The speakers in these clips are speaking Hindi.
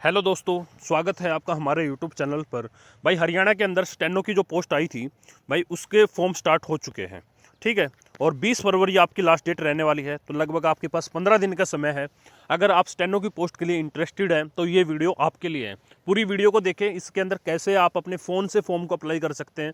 हेलो दोस्तों, स्वागत है आपका हमारे यूट्यूब चैनल पर। भाई हरियाणा के अंदर स्टेनो की जो पोस्ट आई थी भाई उसके फॉर्म स्टार्ट हो चुके हैं। ठीक है। और 20 फरवरी आपकी लास्ट डेट रहने वाली है, तो लगभग आपके पास 15 दिन का समय है। अगर आप स्टेनो की पोस्ट के लिए इंटरेस्टेड हैं तो ये वीडियो आपके लिए है। पूरी वीडियो को देखें, इसके अंदर कैसे आप अपने फ़ोन से फॉर्म को अप्लाई कर सकते हैं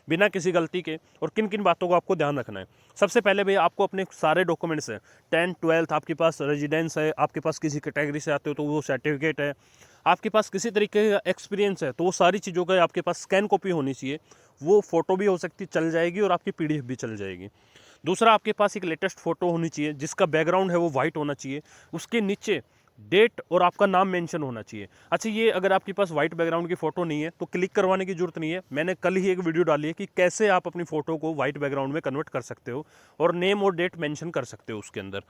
बिना किसी गलती के, और किन किन बातों को आपको ध्यान रखना है। सबसे पहले भाई आपको अपने सारे डॉक्यूमेंट्स हैं, 10th 12th आपके पास रेजिडेंस है, आपके पास किसी कैटेगरी से आते हो तो वो सर्टिफिकेट है, आपके पास किसी तरीके का एक्सपीरियंस है तो वो सारी चीज़ों का आपके पास स्कैन कॉपी होनी चाहिए। वो फ़ोटो भी हो सकती चल जाएगी और आपकी पीडीएफ भी चल जाएगी। दूसरा, आपके पास एक लेटेस्ट फ़ोटो होनी चाहिए जिसका बैकग्राउंड है वो वाइट होना चाहिए। उसके नीचे डेट और आपका नाम मेंशन होना चाहिए। अच्छा, ये अगर आपके पास वाइट बैकग्राउंड की फ़ोटो नहीं है तो क्लिक करवाने की ज़रूरत नहीं है। मैंने कल ही एक वीडियो डाली है कि कैसे आप अपनी फ़ोटो को वाइट बैकग्राउंड में कन्वर्ट कर सकते हो और नेम और डेट मेंशन कर सकते हो उसके अंदर।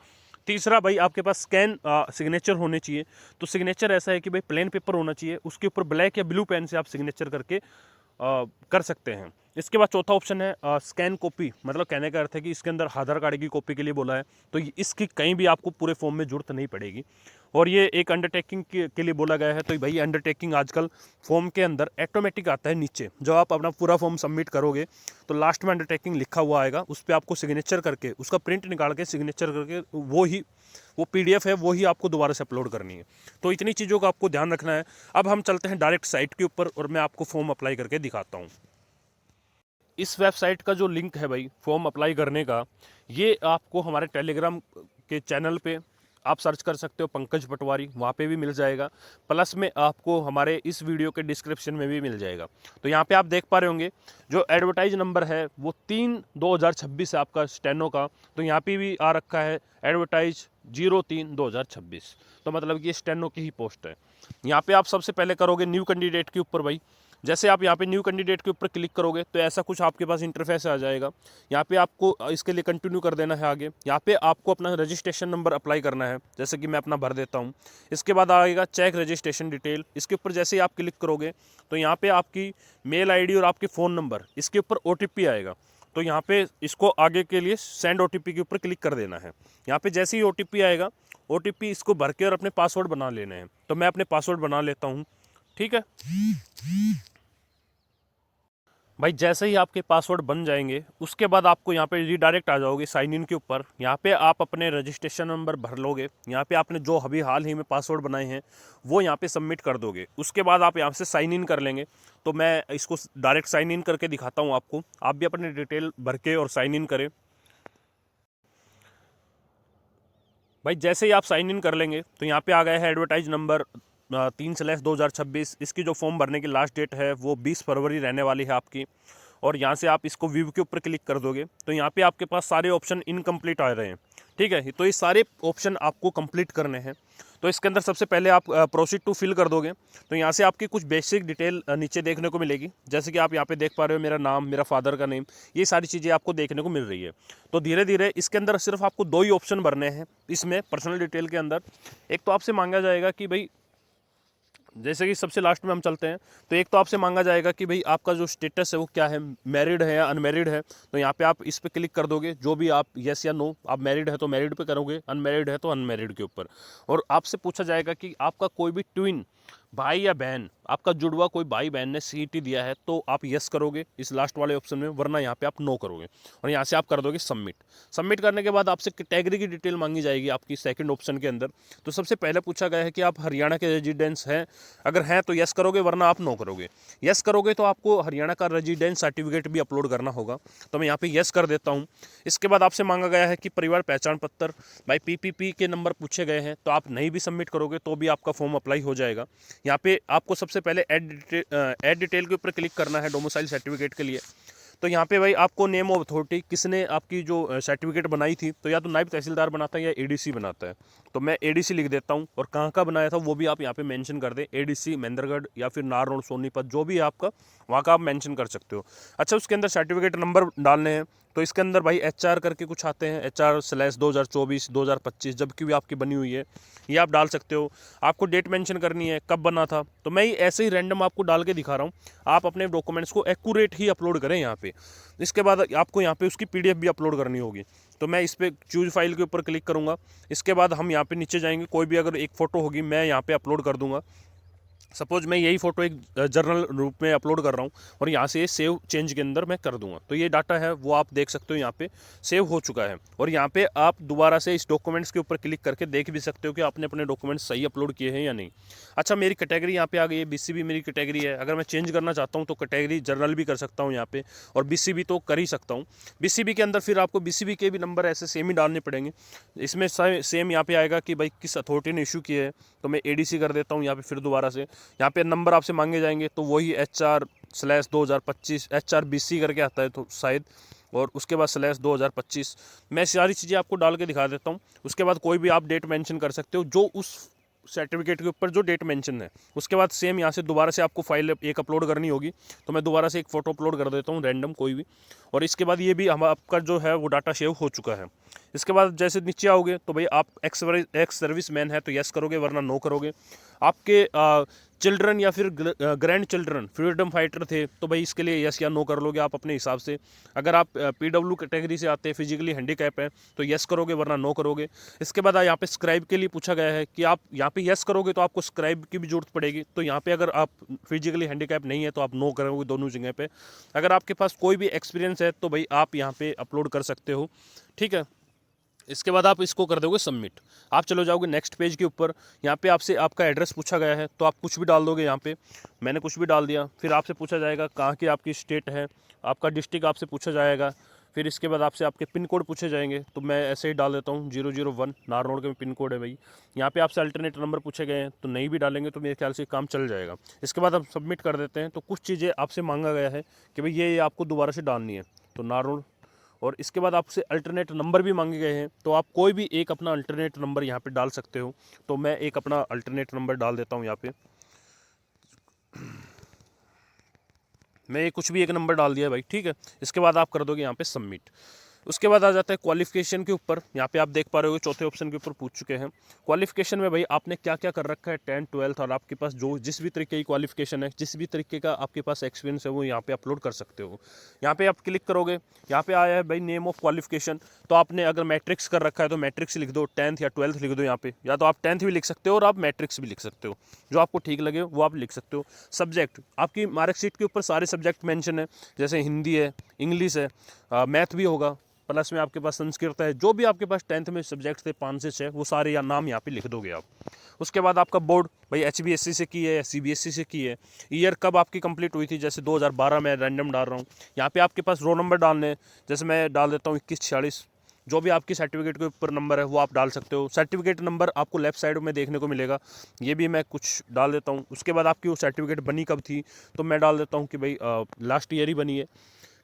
तीसरा भाई, आपके पास स्कैन सिग्नेचर होने चाहिए। तो सिग्नेचर ऐसा है कि भाई प्लेन पेपर होना चाहिए, उसके ऊपर ब्लैक या ब्लू पेन से आप सिग्नेचर करके कर सकते हैं। इसके बाद चौथा ऑप्शन है स्कैन कॉपी, मतलब कहने का अर्थ है कि इसके अंदर आधार कार्ड की कॉपी के लिए बोला है, तो इसकी कहीं भी आपको पूरे फॉर्म में जरूरत नहीं पड़ेगी। और ये एक अंडरटेकिंग के लिए बोला गया है, तो भाई अंडरटेकिंग आजकल फॉर्म के अंदर ऑटोमेटिक आता है नीचे। जब आप अपना पूरा फॉर्म सबमिट करोगे तो लास्ट में अंडरटेकिंग लिखा हुआ आएगा, उस पर आपको सिग्नेचर करके उसका प्रिंट निकाल के सिग्नेचर करके वो पीडीएफ है वो ही आपको दोबारा से अपलोड करनी है। तो इतनी चीज़ों का आपको ध्यान रखना है। अब हम चलते हैं डायरेक्ट साइट के ऊपर और मैं आपको फॉर्म अप्लाई करके दिखाता हूँ। इस वेबसाइट का जो लिंक है भाई फॉर्म अप्लाई करने का, ये आपको हमारे टेलीग्राम के चैनल पे आप सर्च कर सकते हो, पंकज पटवारी, वहाँ पे भी मिल जाएगा। प्लस में आपको हमारे इस वीडियो के डिस्क्रिप्शन में भी मिल जाएगा। तो यहाँ पे आप देख पा रहे होंगे जो एडवर्टाइज नंबर है वो 3/2026 है आपका स्टेनो का। तो यहाँ पे भी आ रखा है एडवर्टाइज 03/2026। तो मतलब कि ये स्टेनो की ही पोस्ट है। यहाँ पे आप सबसे पहले करोगे न्यू कैंडिडेट के ऊपर भाई। जैसे आप यहाँ पे न्यू कैंडिडेट के ऊपर क्लिक करोगे तो ऐसा कुछ आपके पास इंटरफेस आ जाएगा। यहाँ पे आपको इसके लिए कंटिन्यू कर देना है आगे। यहाँ पे आपको अपना रजिस्ट्रेशन नंबर अप्लाई करना है, जैसे कि मैं अपना भर देता हूँ। इसके बाद आएगा चेक रजिस्ट्रेशन डिटेल। इसके ऊपर जैसे ही आप क्लिक करोगे तो यहाँ पे आपकी मेल आईडी और आपके फ़ोन नंबर, इसके ऊपर ओटीपी आएगा। तो यहाँ पे इसको आगे के लिए सेंड ओटीपी के ऊपर क्लिक कर देना है। यहाँ पे जैसे ही ओटीपी आएगा, ओटीपी इसको भर के और अपने पासवर्ड बना लेने हैं। तो मैं अपने पासवर्ड बना लेता हूँ। ठीक है भाई, जैसे ही आपके पासवर्ड बन जाएंगे उसके बाद आपको यहाँ पे रीडायरेक्ट आ जाओगे साइन इन के ऊपर। यहाँ पे आप अपने रजिस्ट्रेशन नंबर भर लोगे। यहाँ पे आपने जो अभी हाल ही में पासवर्ड बनाए हैं वो यहाँ पे सबमिट कर दोगे। उसके बाद आप यहाँ से साइन इन कर लेंगे। तो मैं इसको डायरेक्ट साइन इन करके दिखाता हूँ आपको, आप भी अपनी डिटेल भर के और साइन इन करें। भाई जैसे ही आप साइन इन कर लेंगे तो यहाँ पे आ गया है एडवर्टाइज नंबर 3/2026। इसकी जो फॉर्म भरने की लास्ट डेट है वो 20 फरवरी रहने वाली है आपकी। और यहाँ से आप इसको व्यू के ऊपर क्लिक कर दोगे तो यहाँ पे आपके पास सारे ऑप्शन इनकम्प्लीट आ रहे हैं। ठीक है, तो ये सारे ऑप्शन आपको कंप्लीट करने हैं। तो इसके अंदर सबसे पहले आप प्रोसीड टू फिल कर दोगे। तो यहाँ से आपकी कुछ बेसिक डिटेल नीचे देखने को मिलेगी, जैसे कि आप यहाँ पे देख पा रहे हो मेरा नाम, मेरा फादर का नेम, ये सारी चीज़ें आपको देखने को मिल रही है। तो धीरे धीरे इसके अंदर सिर्फ आपको 2 ही ऑप्शन भरने हैं इसमें पर्सनल डिटेल के अंदर। एक तो आपसे मांगा जाएगा कि भाई, जैसे कि सबसे लास्ट में हम चलते हैं, तो एक तो आपसे मांगा जाएगा कि भाई आपका जो स्टेटस है वो क्या है, मैरिड है या अनमैरिड है। तो यहाँ पे आप इस पे क्लिक कर दोगे, जो भी आप यस या नो, आप मैरिड है तो मैरिड पे करोगे, अनमैरिड है तो अनमैरिड के ऊपर। और आपसे पूछा जाएगा कि आपका कोई भी ट्विन भाई या बहन, आपका जुड़वा कोई भाई बहन ने सीईटी दिया है तो आप यस करोगे इस लास्ट वाले ऑप्शन में, वरना यहाँ पे आप नो करोगे। और यहाँ से आप कर दोगे सबमिट। सबमिट करने के बाद आपसे कैटेगरी की डिटेल मांगी जाएगी आपकी सेकंड ऑप्शन के अंदर। तो सबसे पहले पूछा गया है कि आप हरियाणा के रेजिडेंस हैं, अगर हैं तो यस करोगे, वरना आप नो करोगे। यस करोगे तो आपको हरियाणा का रेजिडेंस सर्टिफिकेट भी अपलोड करना होगा। तो मैं यहाँ पे यस कर देता हूँ। इसके बाद आपसे मांगा गया है कि परिवार पहचान पत्र, भाई पीपीपी के नंबर पूछे गए हैं, तो आप नहीं भी सबमिट करोगे तो भी आपका फॉर्म अप्लाई हो जाएगा। यहाँ पे आपको सबसे पहले ऐड डिटेल के ऊपर क्लिक करना है डोमिसाइल सर्टिफिकेट के लिए। तो यहाँ पे भाई आपको नेम ऑफ अथॉरिटी, किसने आपकी जो सर्टिफिकेट बनाई थी, तो या तो नायब तहसीलदार बनाता है या एडीसी बनाता है। तो मैं एडीसी लिख देता हूँ। और कहाँ का बनाया था वो भी आप यहाँ पे मेंशन कर दें, एडीसी महेंद्रगढ़ या फिर नारनौल सोनीपत, जो भी है आपका वहाँ का आप मेंशन कर सकते हो। अच्छा, उसके अंदर सर्टिफिकेट नंबर डालने हैं। तो इसके अंदर भाई HR करके कुछ आते हैं, HR/2024 2025, जबकि भी आपकी बनी हुई है, ये आप डाल सकते हो। आपको डेट मेंशन करनी है, कब बना था। तो मैं ऐसे ही रैंडम आपको डाल के दिखा रहा हूँ, आप अपने डॉक्यूमेंट्स को एक्यूरेट ही अपलोड करें यहाँ पे। इसके बाद आपको यहाँ पे उसकी PDF भी अपलोड करनी होगी। तो मैं इस पर चूज फाइल के ऊपर क्लिक करूँगा। इसके बाद हम यहाँ पे नीचे जाएंगे, कोई भी अगर एक फ़ोटो होगी मैं यहाँ पे अपलोड कर दूँगा। सपोज मैं यही फ़ोटो एक जर्नल रूप में अपलोड कर रहा हूँ और यहाँ से सेव चेंज के अंदर मैं कर दूंगा, तो ये डाटा है वो आप देख सकते हो यहाँ पे सेव हो चुका है। और यहाँ पे आप दोबारा से इस डॉक्यूमेंट्स के ऊपर क्लिक करके देख भी सकते हो कि आपने अपने डॉक्यूमेंट्स सही अपलोड किए हैं या नहीं। अच्छा, मेरी कैटेगरी यहाँ पे आ गई है, बीसीबी मेरी कैटेगरी है। अगर मैं चेंज करना चाहता हूँ तो कैटेगरी जर्नल भी कर सकता हूँ यहाँ पे, और बीसीबी तो कर ही सकता हूँ। बीसीबी के अंदर फिर आपको बीसीबी के भी नंबर ऐसे सेम ही डालने पड़ेंगे। इसमें सेम यहाँ पे आएगा कि भाई किस अथॉरिटी ने इशू किया है, तो मैं एडीसी कर देता हूँ यहाँ पे। फिर दोबारा से यहाँ पे नंबर आपसे मांगे जाएंगे, तो वही HR/2025 HRBC करके आता है तो शायद, और उसके बाद /2025। मैं सारी चीज़ें आपको डाल के दिखा देता हूँ। उसके बाद कोई भी आप डेट मेंशन कर सकते हो जो उस सर्टिफिकेट के ऊपर जो डेट मेंशन है। उसके बाद सेम यहाँ से दोबारा से आपको फाइल एक अपलोड करनी होगी, तो मैं दोबारा से एक फ़ोटो अपलोड कर देता हूँ रैंडम कोई भी। और इसके बाद ये भी हम आपका जो है वो डाटा सेव हो चुका है। इसके बाद जैसे नीचे आओगे तो भाई आप एक्स सर्विस मैन है तो यस करोगे, वरना नो करोगे। आपके चिल्ड्रन या फिर ग्रैंड चिल्ड्रन फ्रीडम फाइटर थे तो भाई इसके लिए यस या नो कर लोगे आप अपने हिसाब से। अगर आप PW कैटेगरी से आते हैं, फिजिकली हैंडीकैप है, तो यस करोगे वरना नो करोगे। इसके बाद यहाँ पे स्क्राइब के लिए पूछा गया है कि आप यहाँ पे यस करोगे तो आपको स्क्राइब की भी जरूरत पड़ेगी, तो यहाँ पे अगर आप फिजिकली हैंडीकैप नहीं है तो आप नो करोगे दोनों जगह पे। अगर आपके पास कोई भी एक्सपीरियंस है तो भाई आप यहाँ पे अपलोड कर सकते हो, ठीक है। इसके बाद आप इसको कर दोगे सबमिट। आप चलो जाओगे नेक्स्ट पेज के ऊपर। यहाँ पे आपसे आपका एड्रेस पूछा गया है तो आप कुछ भी डाल दोगे यहाँ पे। मैंने कुछ भी डाल दिया। फिर आपसे पूछा जाएगा कहाँ की आपकी स्टेट है, आपका डिस्ट्रिक्ट आपसे पूछा जाएगा। फिर इसके बाद आपसे आपके पिन कोड पूछे जाएंगे, तो मैं ऐसे ही डाल देता हूँ 001 नारनौल के पिन कोड है भाई। यहाँ पे आपसे अल्टरनेट नंबर पूछे गए हैं, तो नहीं भी डालेंगे तो मेरे ख्याल से काम चल जाएगा। इसके बाद आप सबमिट कर देते हैं। तो कुछ चीज़ें आपसे मांगा गया है कि भाई ये आपको दोबारा से डालनी है, तो नारनौल। और इसके बाद आपसे अल्टरनेट नंबर भी मांगे गए हैं, तो आप कोई भी एक अपना अल्टरनेट नंबर यहाँ पे डाल सकते हो। तो मैं एक अपना अल्टरनेट नंबर डाल देता हूँ यहाँ पे। मैं ये कुछ भी एक नंबर डाल दिया भाई, ठीक है। इसके बाद आप कर दोगे यहाँ पे सबमिट। उसके बाद आ जाता है क्वालिफिकेशन के ऊपर। यहाँ पे आप देख पा रहे हो चौथे ऑप्शन के ऊपर पूछ चुके हैं। क्वालिफिकेशन में भाई आपने क्या क्या कर रखा है, 10th 12th, और आपके पास जो जिस भी तरीके की क्वालिफिकेशन है, जिस भी तरीके का आपके पास एक्सपीरियंस है, वो यहाँ पे अपलोड कर सकते हो। यहाँ पे आप क्लिक करोगे, यहाँ पे आया है भाई नेम ऑफ क्वालिफिकेशन। तो आपने अगर मैट्रिक्स कर रखा है तो मैट्रिक्स लिख दो, 10th या 12th लिख दो यहाँ पे। या तो आप 10th भी लिख सकते हो और आप मैट्रिक्स भी लिख सकते हो, जो आपको ठीक लगे वो आप लिख सकते हो। सब्जेक्ट, आपकी मार्कशीट के ऊपर सारे सब्जेक्ट मेंशन है, जैसे हिंदी है, इंग्लिश है, मैथ भी होगा, प्लस में आपके पास संस्कृत है। जो भी आपके पास 10th में सब्जेक्ट थे 5 से 6, वो सारे या नाम यहाँ पे लिख दोगे आप। उसके बाद आपका बोर्ड भाई HBSC से की है या CBSE से की है। ईयर कब आपकी कंप्लीट हुई थी, जैसे 2012 में रैंडम डाल रहा हूँ। यहाँ पे आपके पास रोल नंबर डालने हैं, जैसे मैं डाल देता हूँ 2146। जो भी आपकी सर्टिफिकेट के ऊपर नंबर है वो आप डाल सकते हो। सर्टिफिकेट नंबर आपको लेफ्ट साइड में देखने को मिलेगा, ये भी मैं कुछ डाल देता हूँ। उसके बाद आपकी वो सर्टिफिकेट बनी कब थी, तो मैं डाल देता हूँ कि भाई लास्ट ईयर ही बनी है,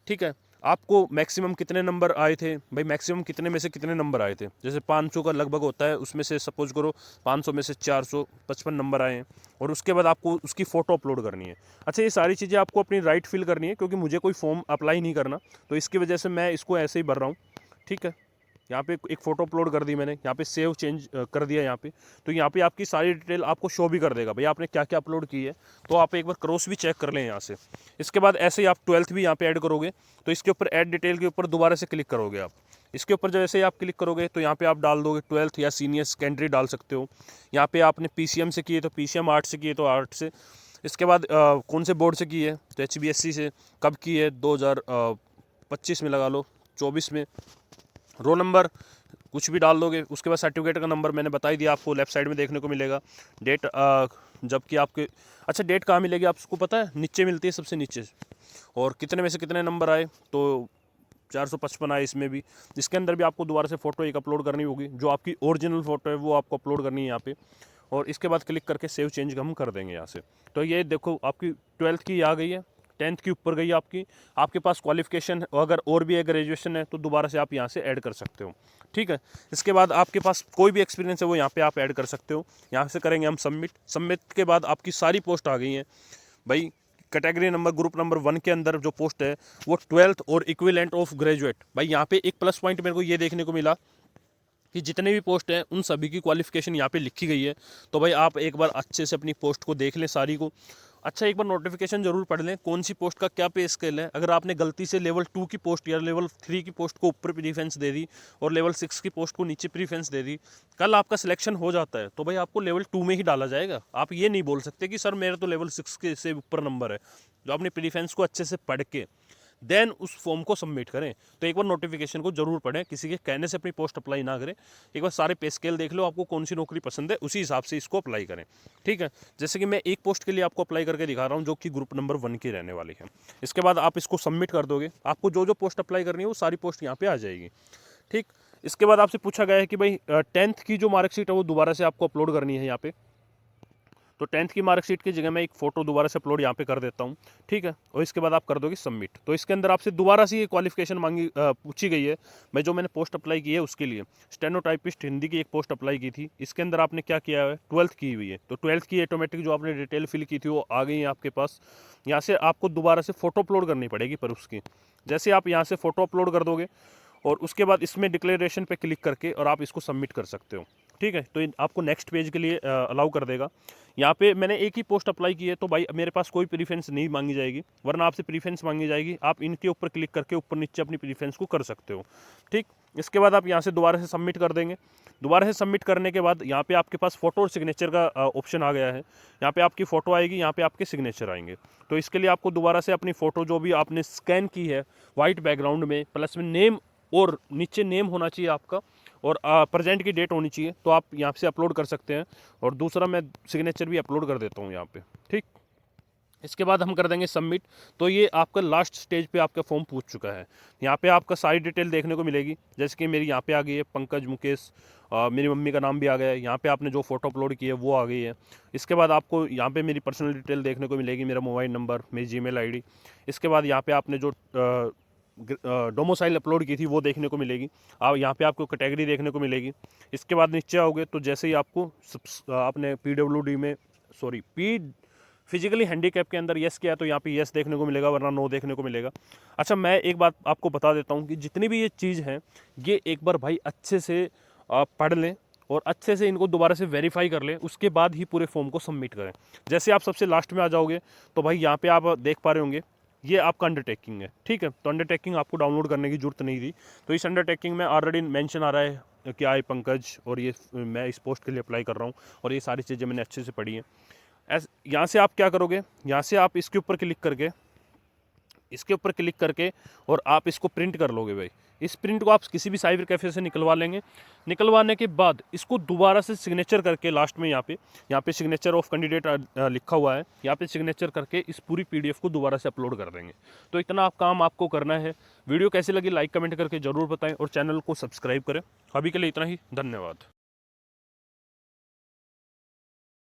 ठीक है। आपको मैक्सिमम कितने नंबर आए थे, भाई मैक्सिमम कितने में से कितने नंबर आए थे, जैसे 500 का लगभग होता है, उसमें से सपोज करो 500 में से 455 नंबर आए हैं। और उसके बाद आपको उसकी फ़ोटो अपलोड करनी है। अच्छा, ये सारी चीज़ें आपको अपनी राइट फिल करनी है, क्योंकि मुझे कोई फॉर्म अप्लाई नहीं करना, तो इसकी वजह से मैं इसको ऐसे ही भर रहा हूँ, ठीक है। यहाँ पे एक फ़ोटो अपलोड कर दी मैंने, यहाँ पे सेव चेंज कर दिया यहाँ पे। तो यहाँ पे आपकी सारी डिटेल आपको शो भी कर देगा भाई आपने क्या क्या अपलोड की है, तो आप एक बार क्रॉस भी चेक कर लें यहाँ से। इसके बाद ऐसे ही आप 12th भी यहाँ पे ऐड करोगे, तो इसके ऊपर ऐड डिटेल के ऊपर दोबारा से क्लिक करोगे आप। इसके ऊपर जैसे ही आप क्लिक करोगे तो यहाँ पे आप डाल दोगे 12th या सीनियर सेकेंडरी डाल सकते हो। यहाँ पे आपने PCM से की है तो PCM, आर्ट से की है तो आर्ट से। इसके बाद कौन से बोर्ड से की है, तो HBSC से। कब की है, 2025 में लगा लो, 24 में। रोल नंबर कुछ भी डाल दोगे। उसके बाद सर्टिफिकेट का नंबर मैंने बता ही दिया आपको, लेफ्ट साइड में देखने को मिलेगा। डेट जबकि आपके, अच्छा डेट कहाँ मिलेगी आपको पता है, नीचे मिलती है सबसे नीचे। और कितने में से कितने नंबर आए, तो 455 आए इसमें भी। इसके अंदर भी आपको दोबारा से फ़ोटो एक अपलोड करनी होगी, जो आपकी ओरिजिनल फ़ोटो है वो आपको अपलोड करनी है यहाँ पे। और इसके बाद क्लिक करके सेव चेंज हम कर देंगे यहाँ से। तो ये देखो आपकी 12th की आ गई है, 10th की ऊपर गई आपकी। आपके पास क्वालिफिकेशन अगर और भी है, ग्रेजुएशन है, तो दोबारा से आप यहाँ से ऐड कर सकते हो, ठीक है। इसके बाद आपके पास कोई भी एक्सपीरियंस है वो यहाँ पे आप ऐड कर सकते हो। यहाँ से करेंगे हम सबमिट। सबमिट के बाद आपकी सारी पोस्ट आ गई हैं भाई। कैटेगरी नंबर ग्रुप नंबर 1 के अंदर जो पोस्ट है वो 12th और इक्विवेलेंट ऑफ ग्रेजुएट। भाई यहाँ पे एक प्लस पॉइंट मेरे को ये देखने को मिला कि जितने भी पोस्ट हैं उन सभी की क्वालिफिकेशन यहाँ पे लिखी गई है। तो भाई आप एक बार अच्छे से अपनी पोस्ट को देख लें सारी को, अच्छा, एक बार नोटिफिकेशन जरूर पढ़ लें कौन सी पोस्ट का क्या पे स्केल है। अगर आपने गलती से लेवल 2 की पोस्ट या लेवल 3 की पोस्ट को ऊपर प्रीफरेंस दे दी और लेवल 6 की पोस्ट को नीचे प्रीफरेंस दे दी, कल आपका सिलेक्शन हो जाता है तो भाई आपको लेवल 2 में ही डाला जाएगा। आप ये नहीं बोल सकते कि सर मेरा तो लेवल 6 के से ऊपर नंबर है। जो आपने प्रीफरेंस को अच्छे से पढ़ के देन उस फॉर्म को सबमिट करें। तो एक बार नोटिफिकेशन को जरूर पढ़ें, किसी के कहने से अपनी पोस्ट अप्लाई ना करें। एक बार सारे पे स्केल देख लो, आपको कौन सी नौकरी पसंद है उसी हिसाब से इसको अप्लाई करें। ठीक है, जैसे कि मैं एक पोस्ट के लिए आपको अप्लाई करके दिखा रहा हूँ जो कि ग्रुप नंबर 1 की रहने वाली है। इसके बाद आप इसको सबमिट कर दोगे, आपको जो जो पोस्ट अप्लाई करनी है वो सारी पोस्ट यहाँ पे आ जाएगी। ठीक, इसके बाद आपसे पूछा गया है कि भाई 10th की जो मार्कशीट है वो दोबारा से आपको अपलोड करनी है यहाँ पे। तो 10th की मार्कशीट की जगह मैं एक फ़ोटो दोबारा से अपलोड यहाँ पे कर देता हूँ। ठीक है, और इसके बाद आप कर दोगे सबमिट। तो इसके अंदर आपसे दोबारा से ये क्वालिफिकेशन पूछी गई है। मैंने पोस्ट अप्लाई की है उसके लिए स्टेनोटाइपिस्ट हिंदी की एक पोस्ट अप्लाई की थी। इसके अंदर आपने क्या किया है, 12th की हुई है। तो 12th की ऑटोमेटिक जो आपने डिटेल फिल की थी वो आ गई है आपके पास। यहाँ से आपको दोबारा से फ़ोटो अपलोड करनी पड़ेगी, पर उसकी जैसे आप यहाँ से फ़ोटो अपलोड कर दोगे और उसके बाद इसमें डिक्लेरेशन पे क्लिक करके और आप इसको सबमिट कर सकते हो। ठीक है, तो आपको नेक्स्ट पेज के लिए अलाउ कर देगा। यहाँ पे मैंने एक ही पोस्ट अप्लाई की है तो भाई मेरे पास कोई प्रीफरेंस नहीं मांगी जाएगी, वरना आपसे प्रीफरेंस मांगी जाएगी। आप इनके ऊपर क्लिक करके ऊपर नीचे अपनी प्रीफरेंस को कर सकते हो। ठीक, इसके बाद आप यहाँ से दोबारा से सबमिट कर देंगे। दोबारा से सबमिट करने के बाद यहाँ पे आपके पास फ़ोटो और सिग्नेचर का ऑप्शन आ गया है। यहाँ पे आपकी फ़ोटो आएगी, यहाँ पे आपके सिग्नेचर आएंगे। तो इसके लिए आपको दोबारा से अपनी फ़ोटो जो भी आपने स्कैन की है वाइट बैकग्राउंड में, प्लस में नेम और नीचे नेम होना चाहिए आपका और प्रेजेंट की डेट होनी चाहिए, तो आप यहाँ से अपलोड कर सकते हैं। और दूसरा मैं सिग्नेचर भी अपलोड कर देता हूँ यहाँ पे। ठीक, इसके बाद हम कर देंगे सबमिट। तो ये आपका लास्ट स्टेज पे आपका फॉर्म पूछ चुका है। यहाँ पे आपका सारी डिटेल देखने को मिलेगी, जैसे कि मेरी यहाँ पे आ गई है पंकज मुकेश, मेरी मम्मी का नाम भी आ गया है। यहाँ पे आपने जो फोटो अपलोड की है वो आ गई है। इसके बाद आपको यहाँ पे मेरी पर्सनल डिटेल देखने को मिलेगी, मेरा मोबाइल नंबर, मेरी जीमेल आईडी। इसके बाद यहाँ पे आपने जो डोमोसाइल अपलोड की थी वो देखने को मिलेगी। आप यहाँ पे आपको कैटेगरी देखने को मिलेगी। इसके बाद नीचे आओगे तो जैसे ही आपको आपने PWD में फिजिकली हैंडीकैप के अंदर यस किया तो यहाँ पे यस देखने को मिलेगा, वरना नो देखने को मिलेगा। अच्छा, मैं एक बात आपको बता देता हूँ कि जितनी भी ये चीज़ है ये एक बार भाई अच्छे से पढ़ लें और अच्छे से इनको दोबारा से वेरीफाई कर लें, उसके बाद ही पूरे फॉर्म को सबमिट करें। जैसे आप सबसे लास्ट में आ जाओगे तो भाई यहाँ पे आप देख पा रहे होंगे ये आपका अंडरटेकिंग है। ठीक है, तो अंडरटेकिंग आपको डाउनलोड करने की जरूरत नहीं थी। तो इस अंडरटेकिंग में ऑलरेडी मेंशन आ रहा है कि आई पंकज, और ये मैं इस पोस्ट के लिए अप्लाई कर रहा हूँ और ये सारी चीज़ें मैंने अच्छे से पढ़ी हैं। यहाँ से आप क्या करोगे, यहाँ से आप इसके ऊपर क्लिक करके और आप इसको प्रिंट कर लोगे। भाई इस प्रिंट को आप किसी भी साइबर कैफे से निकलवा लेंगे। निकलवाने के बाद इसको दोबारा से सिग्नेचर करके लास्ट में यहाँ पे सिग्नेचर ऑफ कैंडिडेट लिखा हुआ है, यहाँ पे सिग्नेचर करके इस पूरी PDF को दोबारा से अपलोड कर देंगे। तो इतना काम आपको करना है। वीडियो कैसी लगी लाइक कमेंट करके ज़रूर बताएं और चैनल को सब्सक्राइब करें। अभी के लिए इतना ही, धन्यवाद।